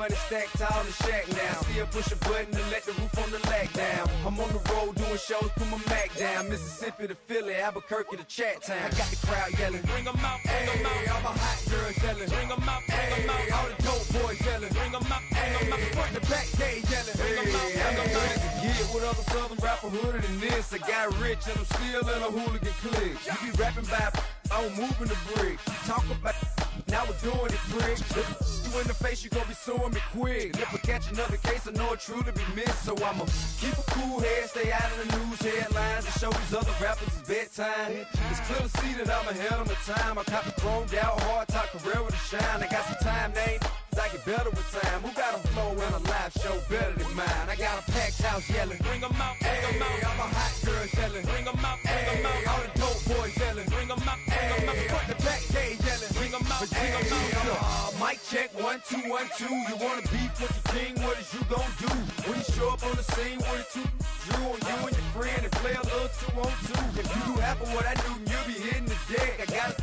money stacked tall in the shack now. Still push a button to let the roof on the lag down. I'm on the road doing shows, put my Mac down. Mississippi to Philly, Albuquerque to Chat Town. I got the crowd yelling, bring 'em out, bring 'em out. All my hot girls yelling, bring 'em out, bring 'em out. All the dope boys yelling, bring 'em out, bring 'em out. Front to back, they yelling, bring 'em out, bring 'em out. To get with other southern rapper hooded than this. I got rich and I'm still in a hooligan clique. You be rapping by, I'm moving the bricks. You talk about, now we're doing it, bricks. You in the face, you gon' be suing me quick. If I catch another case, I know it truly be missed. So I'ma keep a cool head, stay out of the news headlines, and show these other rappers it's bedtime. It's clear to see that I'm ahead of my time. I copy chromed out, hard top career with a shine. I got some time, name. I get better with time. Who got a flow and a live show better than mine? I got a packed house yelling, bring 'em out, bring 'em out. All my hot girls yelling, bring 'em out, bring 'em out. All the dope boys yelling, bring 'em out, bring 'em out. Front the back, they yelling, bring 'em out, bring 'em out. Mic check, 1 2 1 2. You wanna beef with the king? What is you gon' do when you show up on the scene with a two drew on you and your friend and play a little 2 on 2? If you do half of what I do, you'll be hitting the deck. I got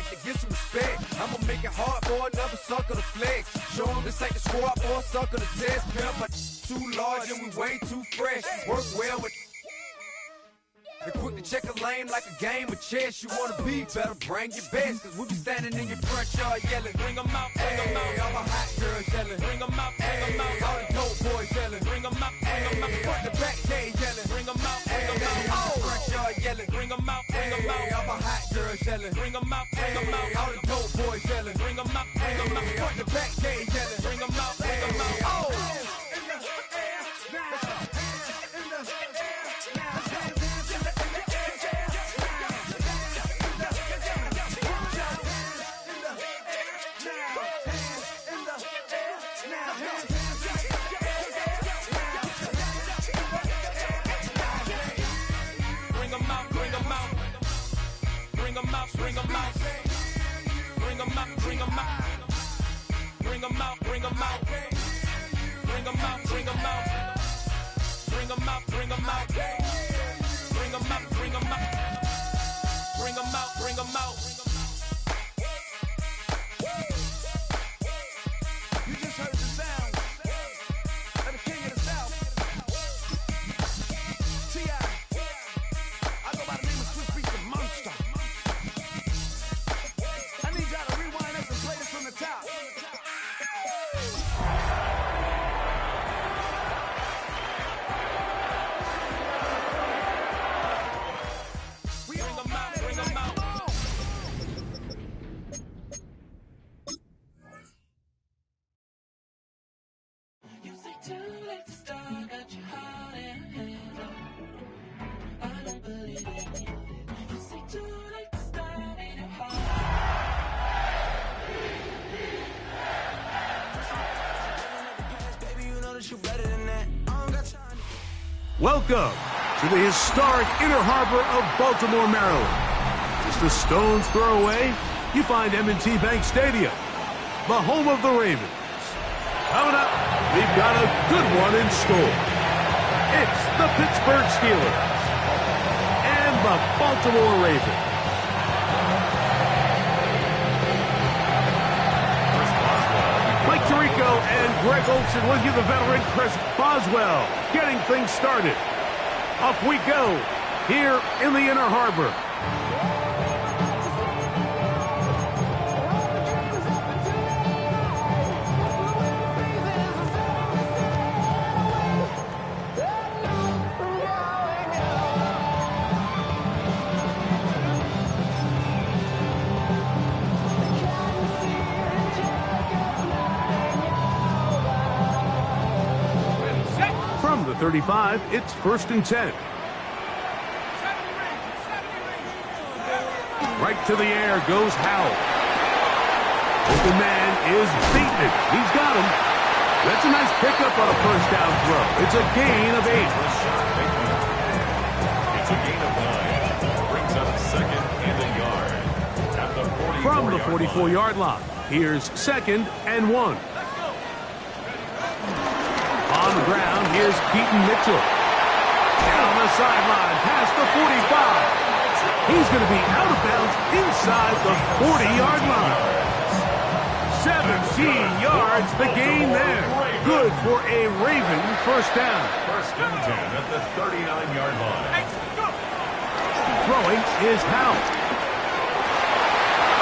to get some respect. I'ma make it hard for another sucker to flex. Show him this ain't the squad for a sucker to test. Pimp, my too large and we way too fresh. Work well with they quick to check a lane like a game of chess. You wanna be better, bring your best. Cause we be standing in your front yard yelling, bring 'em out, bring 'em out. All my hot girls yelling, bring 'em out, bring 'em out. All the dope boys yelling, bring 'em out, bring 'em out. Front the back, they yelling, bring 'em out, bring 'em out. Front yard yelling, bring 'em out, bring 'em out. All my hot girls yelling, bring 'em out, bring 'em out. All the dope boys yelling, bring 'em out, bring 'em out. Front the back, they yelling, bring 'em out, bring 'em out. Bring 'em out, bring 'em out. Bring 'em out, bring 'em out. Bring 'em out, bring 'em out. Bring 'em out, bring 'em out. Bring 'em out, bring 'em out. Bring 'em out, bring 'em out. Bring 'em out, bring 'em out. You just heard the sound of the king of the South. T.I. I go by the name of Swiss Beats the Monster. I need y'all to rewind this and play this from the top. Bring 'em out, bring 'em out. You say too late to start, got your heart in hand. I don't believe it. You say too late to start, ain't it hard? Baby, you know that you're better than that. I don't got time. Welcome to the historic Inner Harbor of Baltimore, Maryland. Just a stone's throw away, you find M&T Bank Stadium, the home of the Ravens. Coming up, we've got a good one in store. It's the Pittsburgh Steelers and the Baltimore Ravens. Mike Tirico and Greg Olson with you, the veteran Chris Boswell, getting things started. Off we go here in the Inner Harbor. From the 35, it's 1st and 10. Right to the air goes Howell. Open man is beaten it. He's got him. That's a nice pickup on a first down throw. It's a gain of 8. It's a gain of 9. Brings up 2nd and a yard. At the 44 From the 44-yard line, here's 2nd and 1. On the ground, here's Keaton Mitchell. Down the sideline, past the 45. He's going to be out of bounds inside the 40-yard line. 17 yards, the gain there. Good for a Raven first down. First and 10 at the 39-yard line. Throwing is Howell.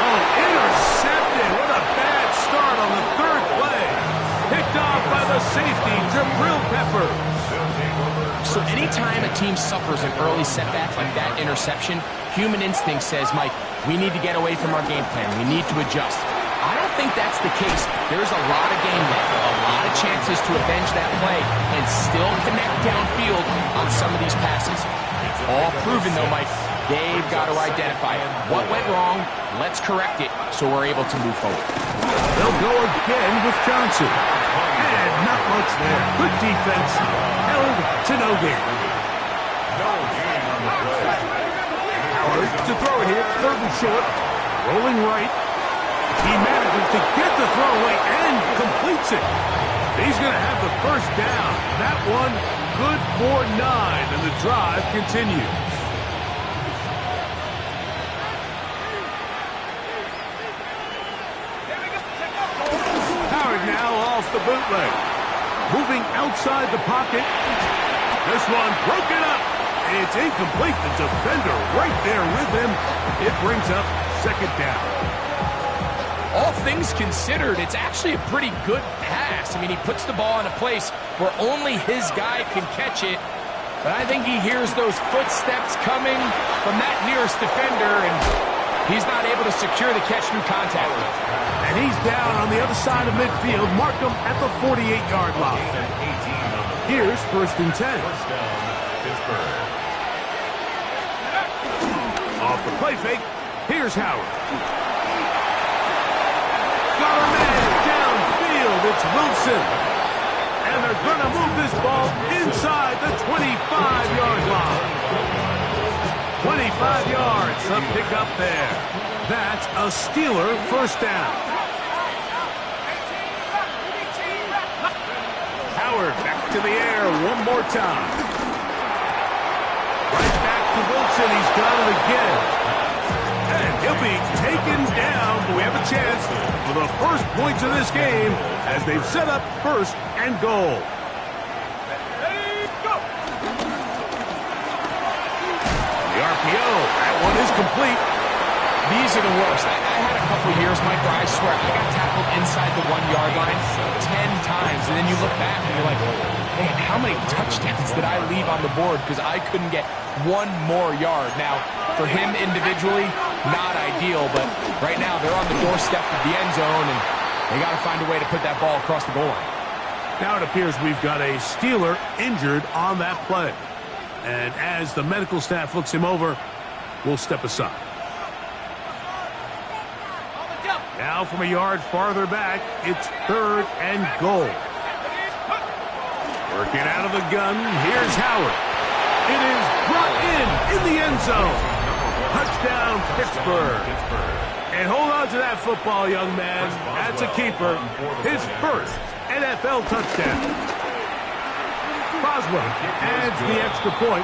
Oh, intercepted. What a bad start on the third play. Picked off by the safety, Jabril Peppers. So anytime a team suffers an early setback like that interception, human instinct says, Mike, we need to get away from our game plan. We need to adjust. I don't think that's the case. There's a lot of game left, a lot of chances to avenge that play and still connect downfield on some of these passes. All proven, though, Mike. They've got to identify what went wrong. Let's correct it so we're able to move forward. They'll go again with Johnson. And not much there. Good defense. Held to no gain. Howard to throw it here. Third and short. Rolling right. He manages to get the throw away and completes it. He's going to have the first down. That one good for 9, and the drive continues. Howard now off the bootleg. Moving outside the pocket. This one broken up. It's incomplete. The defender right there with him. It brings up second down. All things considered, it's actually a pretty good pass. I mean, he puts the ball in a place where only his guy can catch it. But I think he hears those footsteps coming from that nearest defender, and he's not able to secure the catch through contact. And he's down on the other side of midfield. Mark him at the 48-yard line. Here's first and 10. First down, Pittsburgh. Off the play fake, here's Howard. Got a man downfield, it's Wilson. And they're going to move this ball inside the 25-yard line. 25 yards to pick up there. That's a Steeler first down. Howard back to the air one more time. Right back to Wilson. He's got it again. And he'll be taken down. But we have a chance for the first points of this game as they've set up first and goal. The RPO. That one is complete. These are the worst. I had a couple years, Mike, where I swear I got tackled inside the 1-yard line 10 times. And then you look back and you're like, man, how many touchdowns did I leave on the board because I couldn't get one more yard? Now, for him individually, not ideal, but right now they're on the doorstep of the end zone, and they got to find a way to put that ball across the goal line. Now it appears we've got a Steeler injured on that play. And as the medical staff looks him over, we'll step aside. Now from a yard farther back, it's third and goal. Working out of the gun, here's Howard. It is brought in the end zone. Touchdown, Pittsburgh. And hold on to that football, young man. That's a keeper. His first NFL touchdown. Boswell adds the extra point,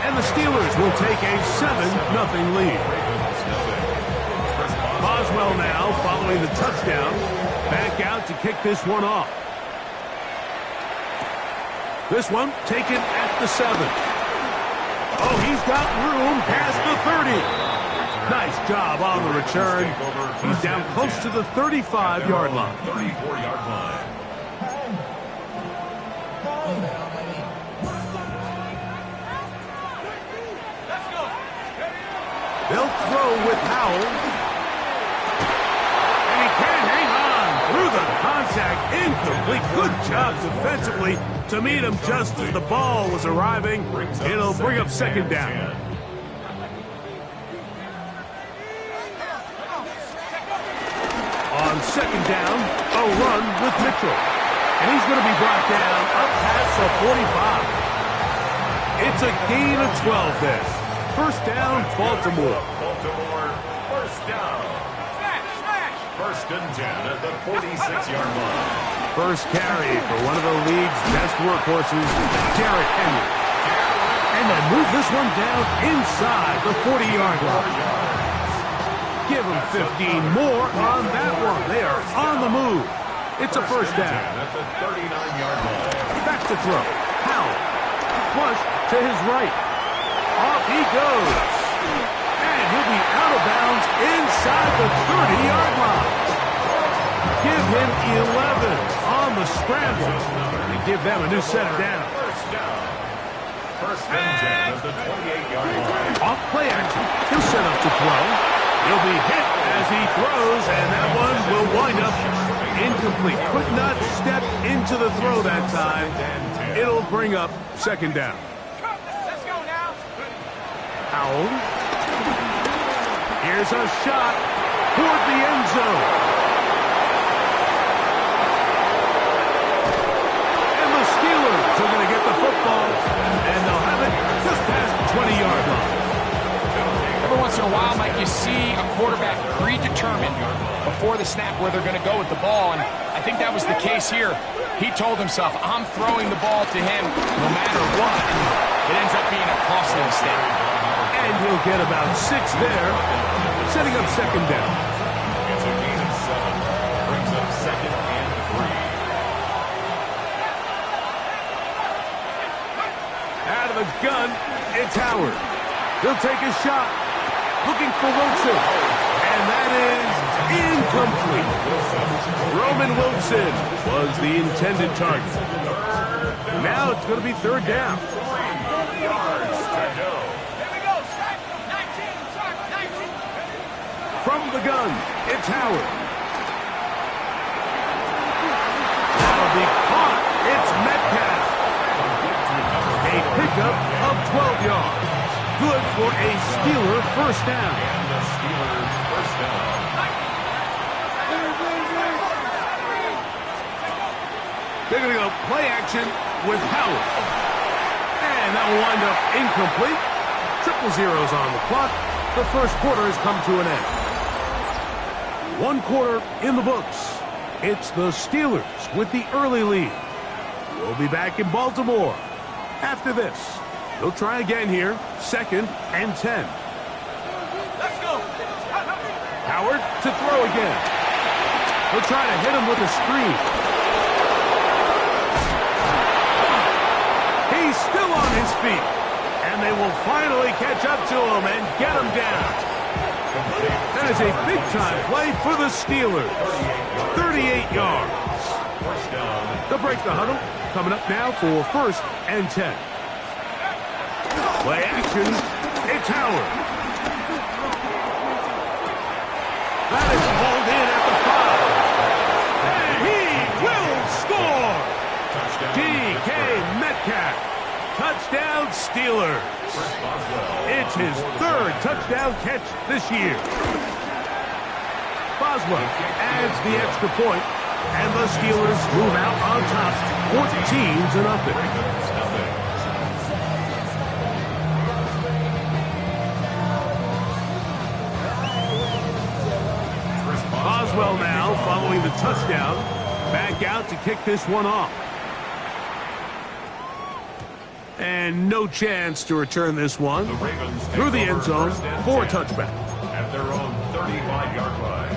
and the Steelers will take a 7-0 lead. Boswell now, following the touchdown, back out to kick this one off. This one taken at the 7. Oh, he's got room past the 30. Nice job on the return. He's down close to the 35-yard line. 34-yard line. They'll throw with Howell. And he can't hang on through the contact. Incomplete. Good job defensively to meet him just as the ball was arriving. It'll bring up second down. On second down, a run with Mitchell. And he's going to be brought down up past the 45. It's a gain of 12 there. First down, Baltimore. Baltimore, first down. First and 10 at the 46-yard line. First carry for one of the league's best workhorses, Derrick Henry. And they move this one down inside the 40-yard line. Give them 15 more on that one. They are on the move. It's a first down. At the 39-yard line. Back to throw. Howell. Flush to his right. Off he goes. And he'll be out of bounds inside the 30-yard line. Give him 11 on the scramble. And give them a new set of downs. First down. First and 10 at the 28-yard line. Off play action. He'll set up to throw. He'll be hit as he throws, and that one will wind up incomplete. Could not step into the throw that time. It'll bring up second down. Let's go now. Howell. Here's a shot toward the end zone. And the Steelers are going to get the football, and they'll have it just past the 20-yard line. Every once in a while, Mike, you see a quarterback predetermined before the snap where they're going to go with the ball, and I think that was the case here. He told himself, I'm throwing the ball to him no matter what. It ends up being a costly mistake. And he'll get about 6 there, setting up second down. It's a gain of 7. Brings up second and 3. Out of the gun, it's Howard. He'll take a shot. Looking for Wilson. And that is incomplete. Roman Wilson was the intended target. Now it's going to be third down. 3 yards to go. Here we go. Strike 19. Strike 19. From the gun, it's Howard. That'll be caught. It's Metcalf. A pickup of 12 yards. Good for a Steeler first down. And the Steelers first down. They're going to go play action with Howard. And that will wind up incomplete. Triple zeros on the clock. The first quarter has come to an end. 1 quarter in the books. It's the Steelers with the early lead. We'll be back in Baltimore after this. They'll try again here. Second and 10. Let's go. Howard to throw again. He'll try to hit him with a screen. He's still on his feet. And they will finally catch up to him and get him down. That is a big-time play for the Steelers. 38 yards. First down. They'll break the huddle. Coming up now for first and 10. Play action. It's Howard. That is hauled in at the 5. And he will score. DK Metcalf. Touchdown Steelers. It's his 3rd touchdown catch this year. Boswell adds the extra point, and the Steelers move out on top 14-0. Boswell now following the touchdown. Back out to kick this one off. And no chance to return this one The Ravens through the end zone for a touchback. At their own 35-yard line.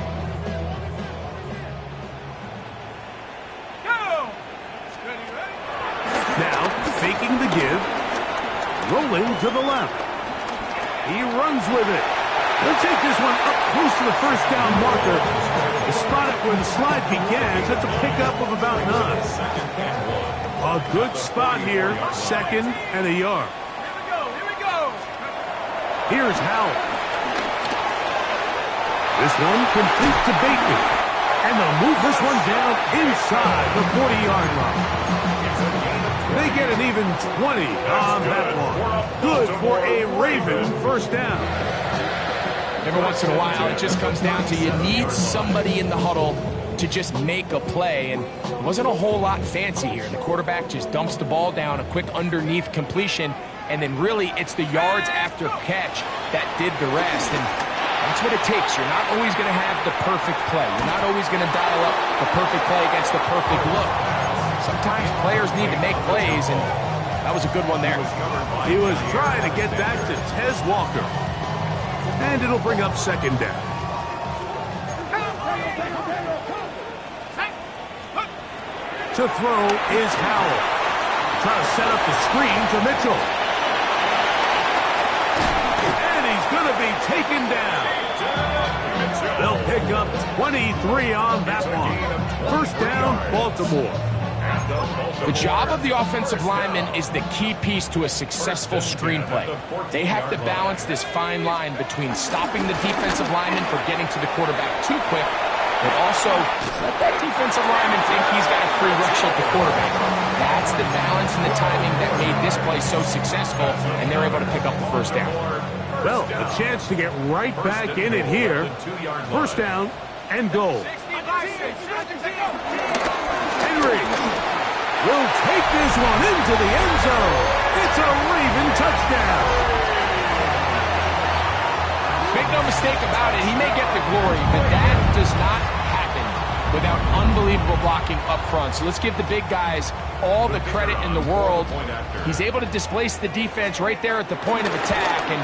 Go. Now, faking the give. Rolling to the left. He runs with it. He'll take this one up close to the first down marker. The spot it where the slide begins. That's a pickup of about 9. A good spot here. Second and a yard. Here we go. Here's Howell. This one complete to Bateman. And they'll move this one down inside the 40-yard line. They get an even 20 on that one. Good for a Raven first down. Every once in a while, it just comes down to you need somebody in the huddle to just make a play, and it wasn't a whole lot fancy here. The quarterback just dumps the ball down, a quick underneath completion, and then really it's the yards after catch that did the rest, and that's what it takes. You're not always going to have the perfect play. You're not always going to dial up the perfect play against the perfect look. Sometimes players need to make plays, and that was a good one there. He was trying to get that to Tez Walker. And it'll bring up second down. To throw is Howell. Trying to set up the screen to Mitchell. And he's going to be taken down. They'll pick up 23 on that one. First down, Baltimore. The job of the offensive lineman is the key piece to a successful screenplay. They have to balance this fine line between stopping the defensive lineman from getting to the quarterback too quick, but also let that defensive lineman think he's got a free rush at the quarterback. That's the balance and the timing that made this play so successful, and they're able to pick up the first down. Well, a chance to get right back in it here. First down and goal. Henry will take this one into the end zone. It's a Raven touchdown. Make no mistake about it, he may get the glory, but that does not happen without unbelievable blocking up front. So let's give the big guys all the credit in the world. He's able to displace the defense right there at the point of attack, and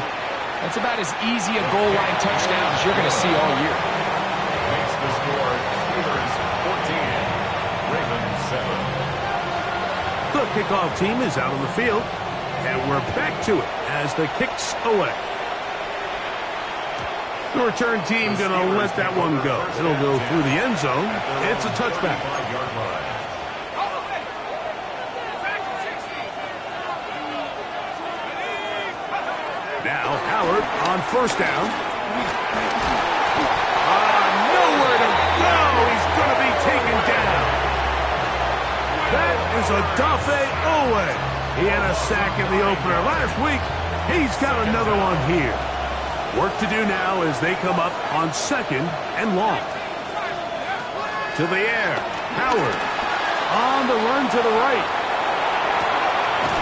that's about as easy a goal line touchdown as you're going to see all year. Makes the score Steelers 14, Ravens 7. The kickoff team is out on the field, and we're back to it as the kick's away. The return team going to let that one go. It'll go through the end zone. It's a touchback. Now Howard on first down. Nowhere to go. He's going to be taken down. That is Odafe Owe. He had a sack in the opener last week. He's got another one here. Work to do now as they come up on second and long. To the air. Howard on the run to the right.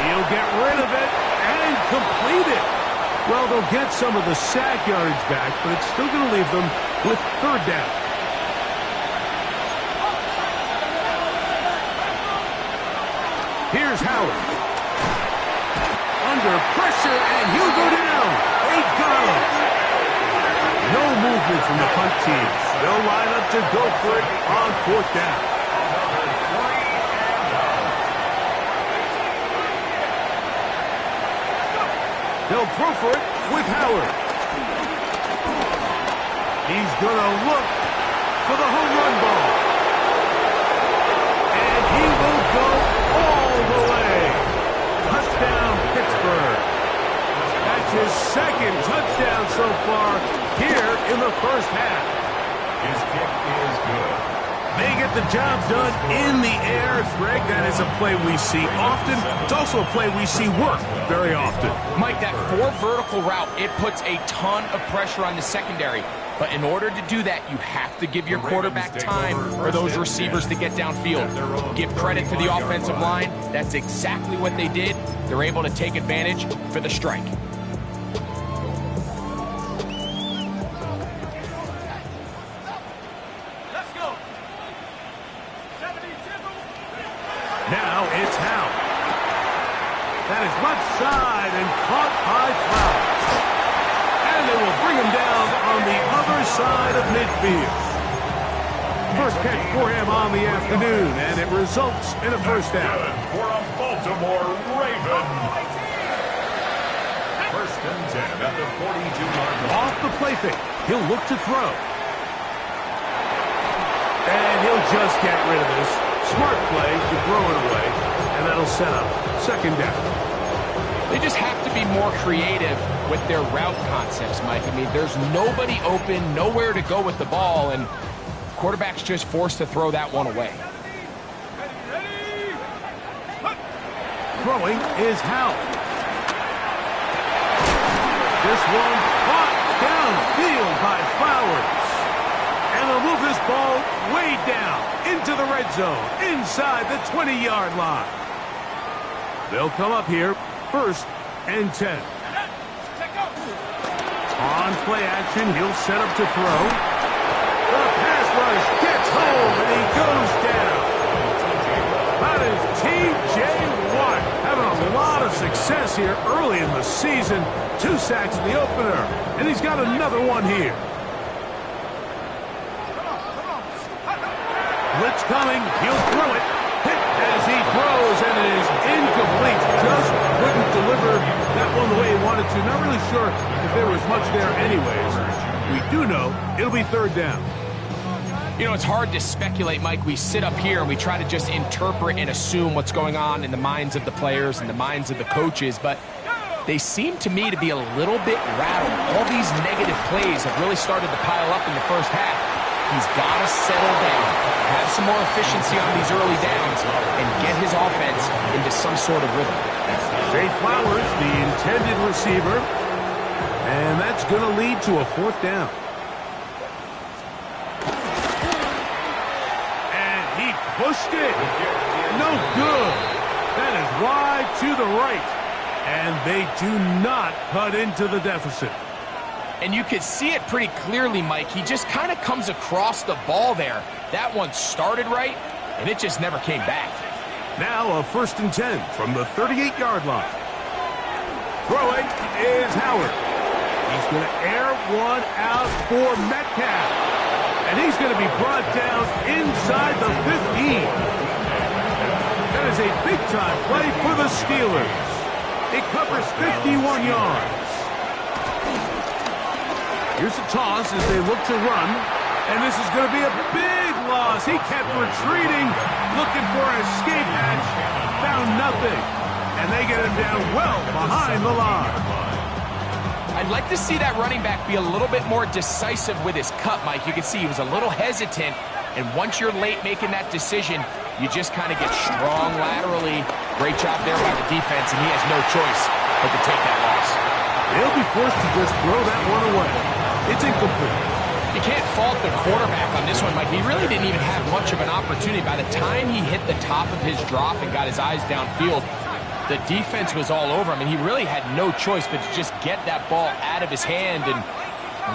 He'll get rid of it and complete it. Well, they'll get some of the sack yardage back, but it's still going to leave them with third down. Here's Howard. Under pressure, and he'll go down. They got him. No movement from the punt team. They'll line up to go for it on fourth down. They'll throw for it with Howard. He's going to look for the home run ball. And he will go all the way. Touchdown, Pittsburgh. That's his second touchdown so far here in the first half. His kick is good. They get the job done in the air. Greg, that is a play we see often. It's also a play we see work very often. Mike, that vertical route, it puts a ton of pressure on the secondary. But in order to do that, you have to give your quarterback time for those receivers to get downfield. Give credit to the offensive line. That's exactly what they did. They're able to take advantage for the strike. Now it's Howell. That is left side and caught by Flowers. And they will bring him down on the other side of midfield. First catch for him on the afternoon, and it results in a first down. Good for a Baltimore Raven. First and 10 at the 42-yard line. Off the play fake, he'll look to throw. And he'll just get rid of this. Smart play to throw it away, and that'll set up second down. They just have to be more creative with their route concepts, Mike. I mean, there's nobody open, nowhere to go with the ball, and quarterback's just forced to throw that one away. Throwing is Howell. This one caught downfield by Flowers. And they'll move this ball way down into the red zone, inside the 20-yard line. They'll come up here, first and 10. On play action, he'll set up to throw. The pass rush gets home, and he goes down. That is T.J. Watt having a lot of success here early in the season. 2 sacks in the opener, and he's got another one here. blitz coming. He'll throw it. Hit as he throws, and it is incomplete. Just couldn't deliver that one the way he wanted to. Not really sure if there was much there anyways. We do know it'll be third down. You know, it's hard to speculate, Mike. We sit up here and we try to just interpret and assume what's going on in the minds of the players and the minds of the coaches, but they seem to me to be a little bit rattled. All these negative plays have really started to pile up in the first half. He's got to settle down, have some more efficiency on these early downs, and get his offense into some sort of rhythm. Zay Flowers, the intended receiver, and that's going to lead to a fourth down. And he pushed it. No good. That is wide to the right. And they do not cut into the deficit. And you could see it pretty clearly, Mike. He just kind of comes across the ball there. That one started right, and it just never came back. Now a 1st and 10 from the 38-yard line. Throwing is Howard. He's going to air one out for Metcalf. And he's going to be brought down inside the 15. That is a big-time play for the Steelers. It covers 51 yards. Here's a toss as they look to run. And this is going to be a big loss. He kept retreating, looking for an escape hatch. Found nothing. And they get him down well behind the line. I'd like to see that running back be a little bit more decisive with his cut, Mike. You can see he was a little hesitant. And once you're late making that decision, you just kind of get strong laterally. Great job there by the defense, and he has no choice but to take that loss. They'll be forced to just throw that one away. It's incomplete. You can't fault the quarterback on this one, Mike. He really didn't even have much of an opportunity. By the time he hit the top of his drop and got his eyes downfield, the defense was all over him, and he really had no choice but to just get that ball out of his hand and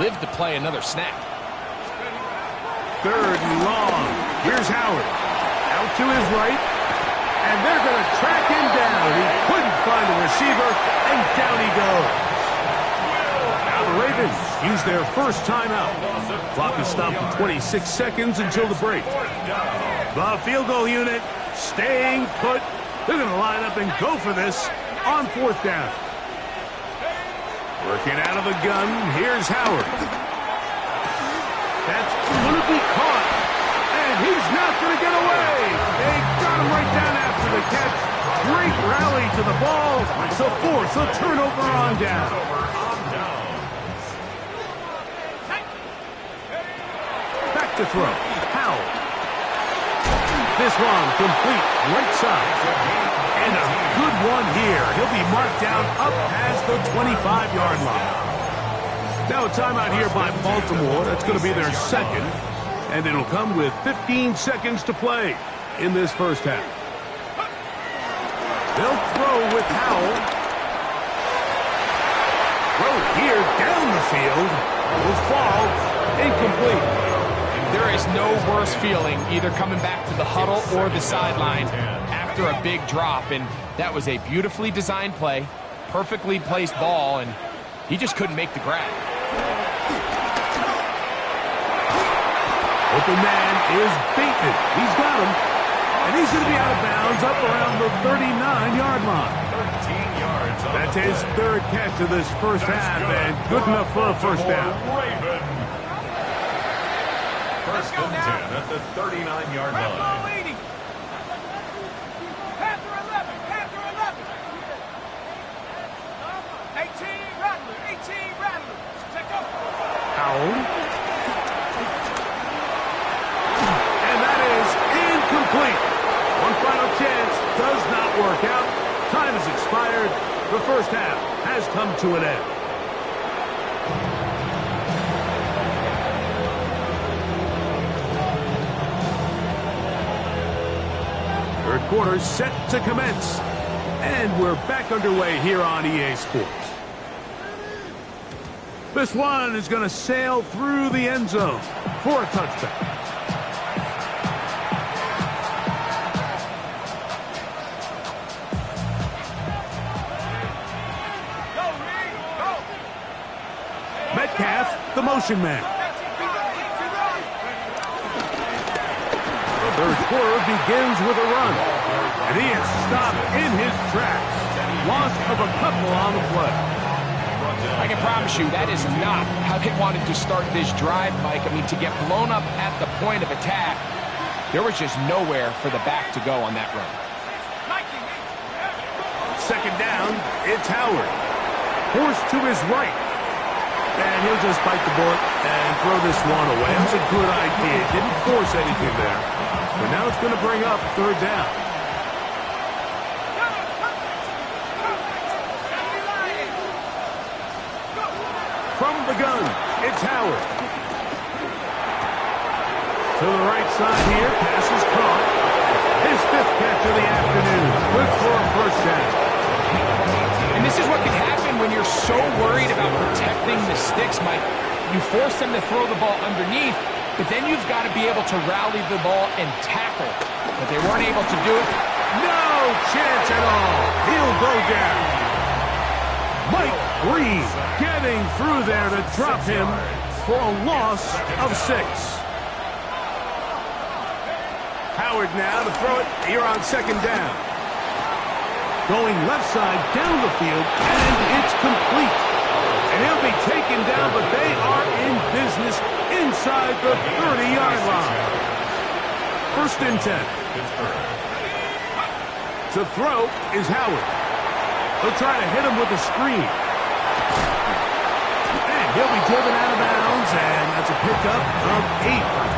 live to play another snap. 3rd and long. Here's Howard. Out to his right. And they're going to track him down. He couldn't find a receiver, and down he goes. Now the Ravens use their first timeout. Clock is stopped at 26 seconds until the break. The field goal unit staying put. They're going to line up and go for this on 4th down. Working out of the gun, here's Howard. That's going to be caught. And he's not going to get away. They got him right down after the catch. Great rally to the ball to force a turnover on down. Back to throw. Howell. This one complete. Right side. And a good one here. He'll be marked down up past the 25-yard line. Now a timeout here by Baltimore. That's going to be their second. And it'll come with 15 seconds to play in this first half. They'll throw with Howell. Throw here down the field. Will fall incomplete. There is no worse feeling either coming back to the huddle or the sideline after a big drop. And that was a beautifully designed play, perfectly placed ball, and he just couldn't make the grab. Open man is Bateman. He's got him. And he's going to be out of bounds up around the 39-yard line. 13 yards. That's his 3rd catch of this first half, and good enough for a first down. First and 10 at the 39-yard line. Panther 11, Panther 11. 18 Rattler, 18 Rattler. Check up. Howell. And that is incomplete. One final chance does not work out. Time has expired. The first half has come to an end. Third quarter set to commence. And we're back underway here on EA Sports. This one is going to sail through the end zone for a touchdown. Metcalf, the motion man. third quarter begins with a run. And he is stopped in his tracks. Loss of a couple on the play. I can promise you that is not how they wanted to start this drive, Mike. I mean, to get blown up at the point of attack, there was just nowhere for the back to go on that run. Second down, it's Howard. Forced to his right. And he'll just bite the bullet and throw this one away. That was a good idea. Didn't force anything there. But now it's going to bring up third down. From the gun, it's Howard. To the right side here, pass is caught. His fifth catch of the afternoon. Good for a first down. And this is what can happen when you're so worried about protecting the sticks, Mike. You force them to throw the ball underneath, but then you've got to be able to rally the ball and tackle. But they weren't able to do it. No chance at all. He'll go down. Mike Green getting through there to drop him for a loss of 6. Howard now to throw it here on second down. Going left side down the field, and it's complete. And he'll be taken down, but they are in business inside the 30-yard line. First and 10. To throw is Howard. He'll try to hit him with a screen. And he'll be driven out of bounds, and that's a pickup of 8.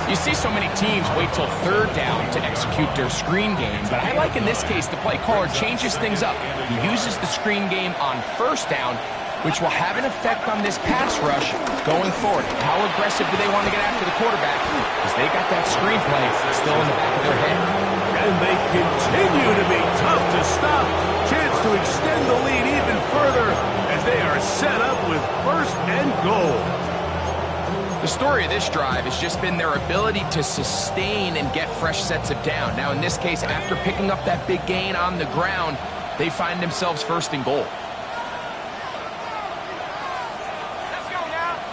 You see so many teams wait till third down to execute their screen game, but I like in this case the play caller changes things up. He uses the screen game on first down, which will have an effect on this pass rush going forward. How aggressive do they want to get after the quarterback? Because they got that screen play still in the back of their head. And they continue to be tough to stop. Chance to extend the lead even further as they are set up with first and goal. The story of this drive has just been their ability to sustain and get fresh sets of down. Now, in this case, after picking up that big gain on the ground, they find themselves first and goal.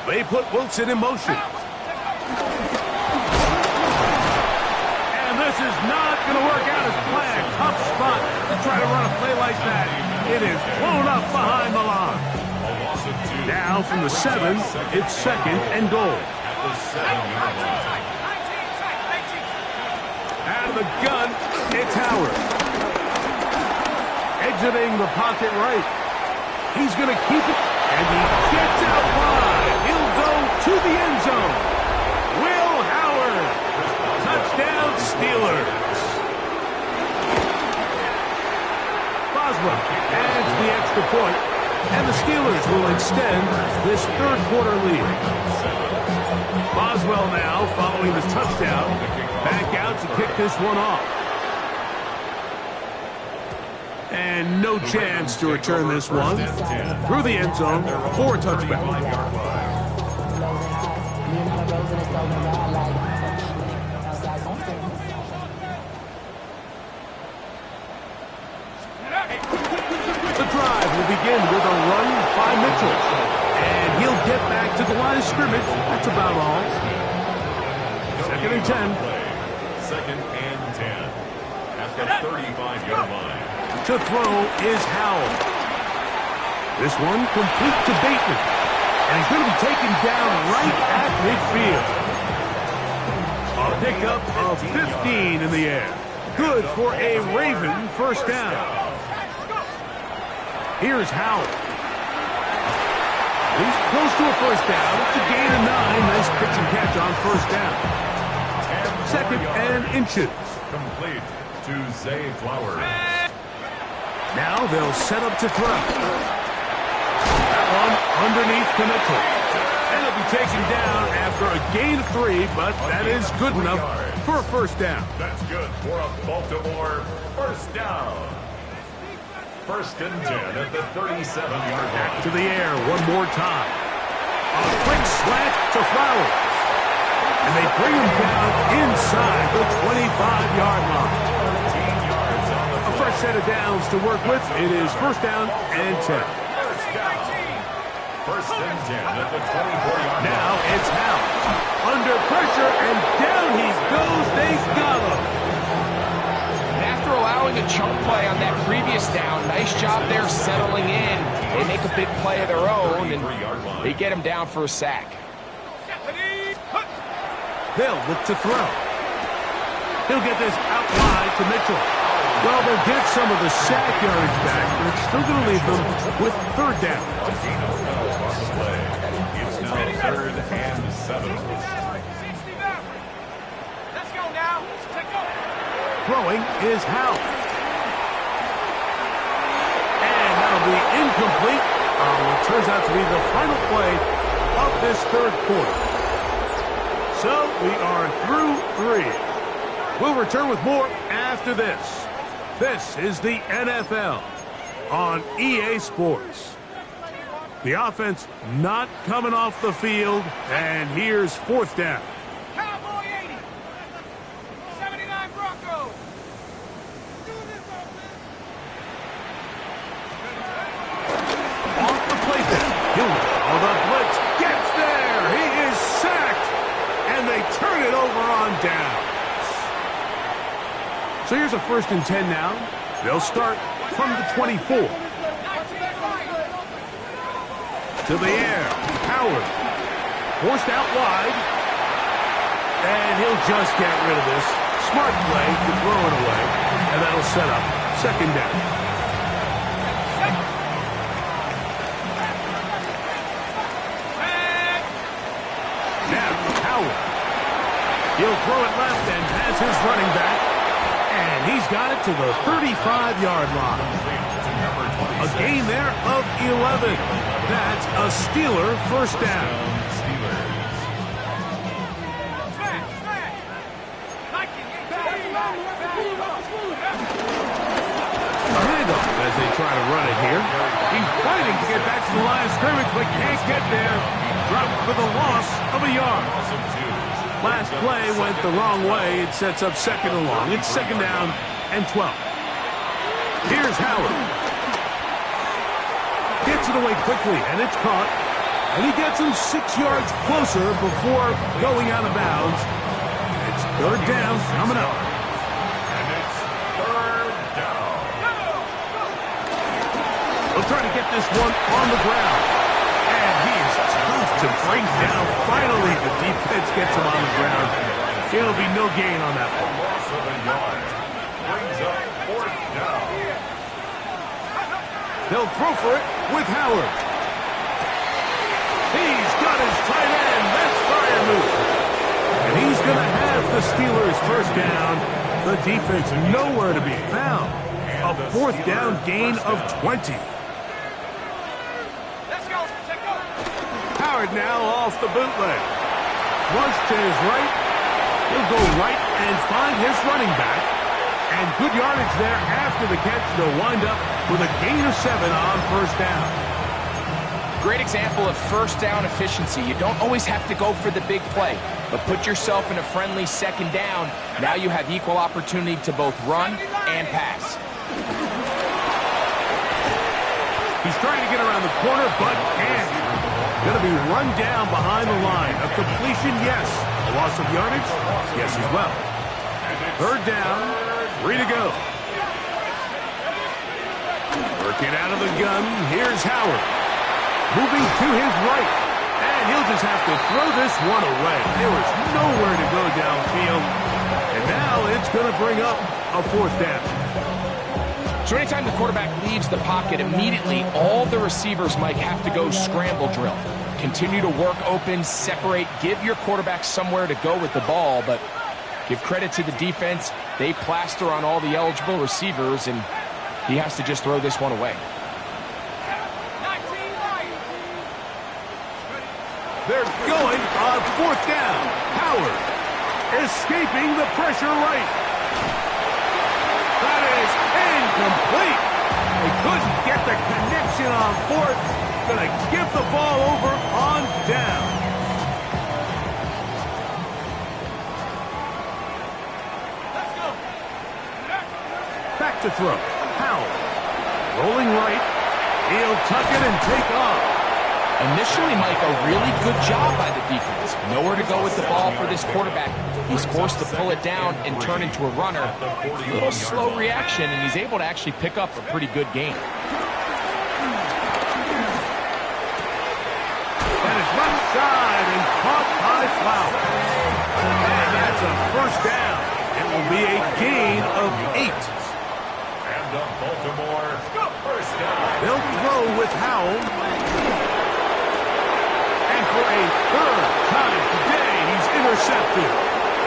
They put Wilson in motion. And this is not going to work out as planned. Tough spot to try to run a play like that. It is blown up behind the line. Now from the 7, it's second and goal. Out of the gun, it's Howard. Exiting the pocket right. He's going to keep it, and he gets out wide. He'll go to the end zone. Will Howard. Touchdown, Steelers. Boswell adds the extra point, and the Steelers will extend this third quarter lead. Boswell now, following the touchdown, back out to kick this one off. And no chance to return this one through the end zone for a touchback. The drive will begin with a run by Mitchell. And he'll get back to the line of scrimmage. That's about all. Second and 10. Second and 10. At the 35-yard line. To throw is Howell. This one complete to Bateman. And he's going to be taken down right at midfield. A pickup of 15 in the air. Good for a Raven first down. Here's Howell. He's close to a first down. It's a gain of 9. Nice pitch and catch on first down. Second and inches. Complete to Zay Flowers. Now they'll set up to throw. That one underneath to Mitchell. And it'll be taken down after a gain of 3, but that is good enough for a first down. That's good for a Baltimore first down. First and 10 at the 37-yard line. Back to the air one more time. A quick slant to Flowers. And they bring him down inside the 25-yard line. A fresh set of downs to work with. It is first down and 10. First and 10 at the 24-yard line. Now it's Howard. Under pressure, and down he goes. They got him. And after allowing a chunk play on that previous down, nice job there settling in. They make a big play of their own, and they get him down for a sack. They'll look to throw. He'll get this out wide to Mitchell. Well, they'll get some of the sack yardage back, but it's still going to leave them with third down. It's now 3rd and 7. Let's go now. Take off. Throwing is Howard. And that'll be incomplete. It turns out to be the final play of this third quarter. So we are through 3. We'll return with more after this. This is the NFL on EA Sports. The offense not coming off the field, and here's fourth down. Cowboy 80. 79 Broncos. Off the playback. Oh, the blitz gets there. He is sacked, and they turn it over on down. So here's a 1st and 10 now. They'll start from the 24. To the air. Howard. Forced out wide. And he'll just get rid of this. Smart play to throw it away. And that'll set up 2nd down. Now, Howard. He'll throw it left and has his running back. And he's got it to the 35-yard line. A gain there of 11. That's a Steeler first down. A handoff as they try to run it here. He's fighting to get back to the line of scrimmage, but can't get there. Dropped for the loss of a yard. Last play went the wrong way. It sets up 2nd and long. It's 2nd down and 12. Here's Howard. Gets it away quickly, and it's caught. And he gets him 6 yards closer before going out of bounds. It's 3rd down coming up. And it's 3rd down. They'll try to get this one on the ground. And he is tough to bring down. Finally, the defense gets him on the ground. It'll be no gain on that one. Loss of a yard. Brings up 4th down. They'll throw for it with Howard. He's got his tight end. That's Freiermuth. And he's going to have the Steelers first down. The defense nowhere to be found. A 4th down gain of 20. Howard now off the bootleg. Flush to his right. He'll go right and find his running back. And good yardage there after the catch. They'll wind up with a gain of 7 on first down. Great example of first down efficiency. You don't always have to go for the big play, but put yourself in a friendly 2nd down. Now you have equal opportunity to both run and pass. He's trying to get around the corner, but can't. Going to be run down behind the line. A completion, yes. A loss of yardage, yes as well. 3rd down, 3 to go. Working out of the gun, here's Howard. Moving to his right. And he'll just have to throw this one away. There was nowhere to go downfield. And now it's going to bring up a 4th down. So anytime the quarterback leaves the pocket, immediately all the receivers might have to go scramble drill. Continue to work open, separate, give your quarterback somewhere to go with the ball, but give credit to the defense. They plaster on all the eligible receivers, and he has to just throw this one away. They're going on 4th down. Howard escaping the pressure right. That is incomplete. They couldn't get the connection on 4th. Gonna give the ball over on down. Let's go. Back to throw. Howard rolling right. He'll tuck it and take off. Initially, Mike, a really good job by the defense. Nowhere to go with the ball for this quarterback. He's forced to pull it down and turn into a runner. A little slow reaction, and he's able to actually pick up a pretty good gain. And it's left side and caught by Flowers. And that's a first down. It will be a gain of 8. And the Baltimore first down. They'll throw with Howell. And for a third time today, he's intercepted.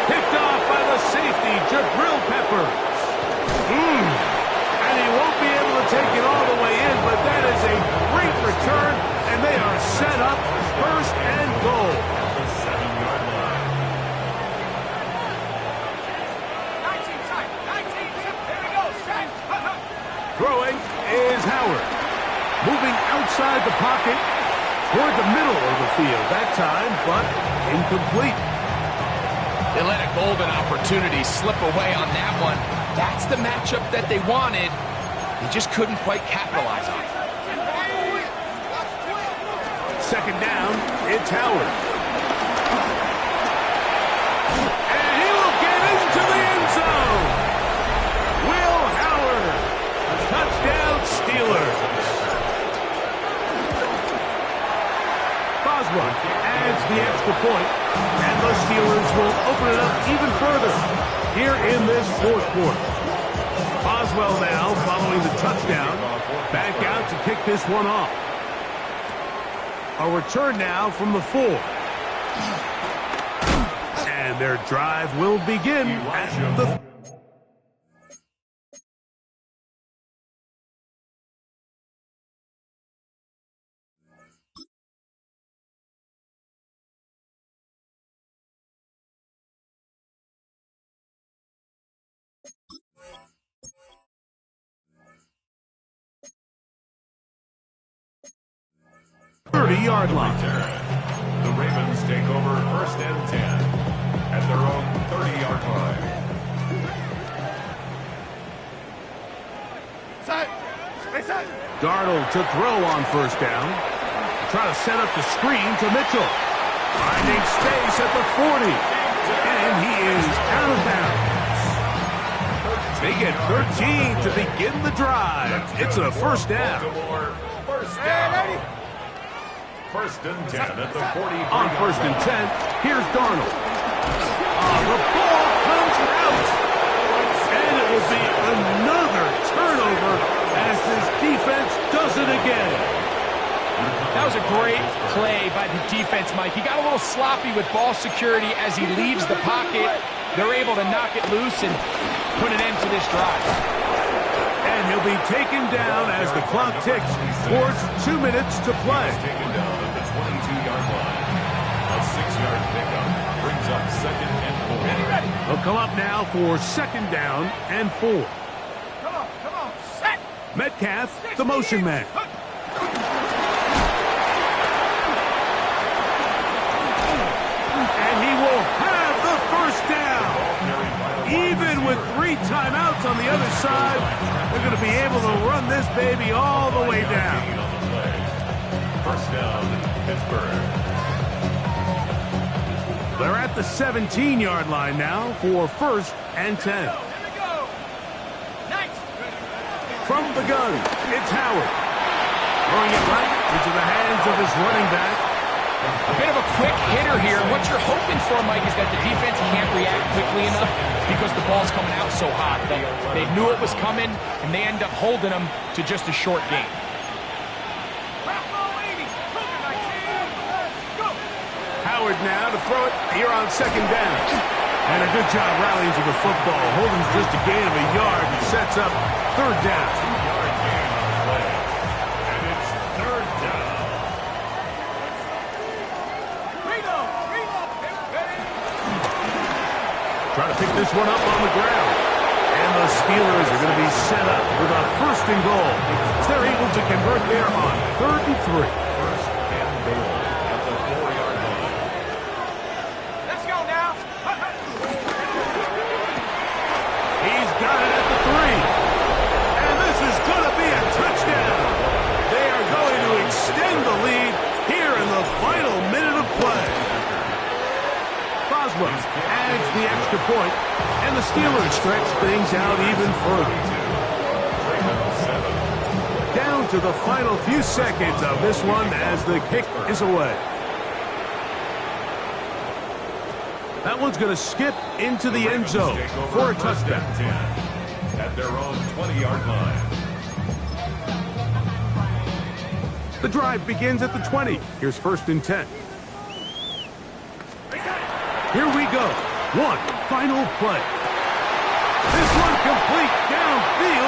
Picked off by the safety, Jabril Peppers. And he won't be able to take it all the way in, but that is a great return, and they are set up first and goal. At the 7-yard line. 19 tight, 19, there we go, set. Throwing is Howard. Moving outside the pocket toward the middle of the field that time, but incomplete. They let a golden opportunity slip away on that one. That's the matchup that they wanted. They just couldn't quite capitalize on it. Second down, it's Howard. And he will get into the end zone. Will Howard. Touchdown Steelers. Boswell adds the extra point, and the Steelers will open it up even further here in this fourth quarter. Boswell now following the touchdown, back out to kick this one off. A return now from the 4. And their drive will begin at the 30-yard line. The Ravens take over first and 10 at their own 30-yard line. Darnold to throw on first down. Try to set up the screen to Mitchell. Finding space at the 40. And he is out of bounds. They get 13 to begin the drive. It's a first down. First down. First and 10 at the 40. On first and 10, here's Darnold. The ball comes out. And it will be another turnover as this defense does it again. That was a great play by the defense, Mike. He got a little sloppy with ball security as he leaves the pocket. They're able to knock it loose and put an end to this drive. And he'll be taken down as the clock ticks towards 2 minutes to play. Taken down at the 22-yard line. A 6-yard pickup brings up second and 4. They'll come up now for second down and 4. Come on, set. Metcalf, the motion man. And he will have the first down. Even with 3 timeouts on the other side, they're going to be able to run this baby all the way down. First down, Pittsburgh. They're at the 17-yard line now for first and 10. From the gun, it's Howard. Throwing it right into the hands of his running back. A bit of a quick hitter here. What you're hoping for, Mike, is that the defense can't react quickly enough because the ball's coming out so hot. They knew it was coming, and they end up holding them to just a short game. Howard now to throw it here on second down. And a good job rallying to the football. Holding just a gain of a yard and sets up third down. 2-yard gain on the play. And it's third down. Trying to pick this one up on the ground. And the Steelers are going to be set up with a first and goal. As they're able to convert there on 3rd and 3. First and goal at the 4-yard line. Let's go now. He's got it at the 3. And this is going to be a touchdown. They are going to extend the lead here Steelers stretch things out even further. Down to the final few seconds of this one as the kick is away. That one's going to skip into the end zone for a touchdown. At their own 20-yard line. The drive begins at the 20. Here's 1st and 10. Here we go. One final play. This one complete downfield.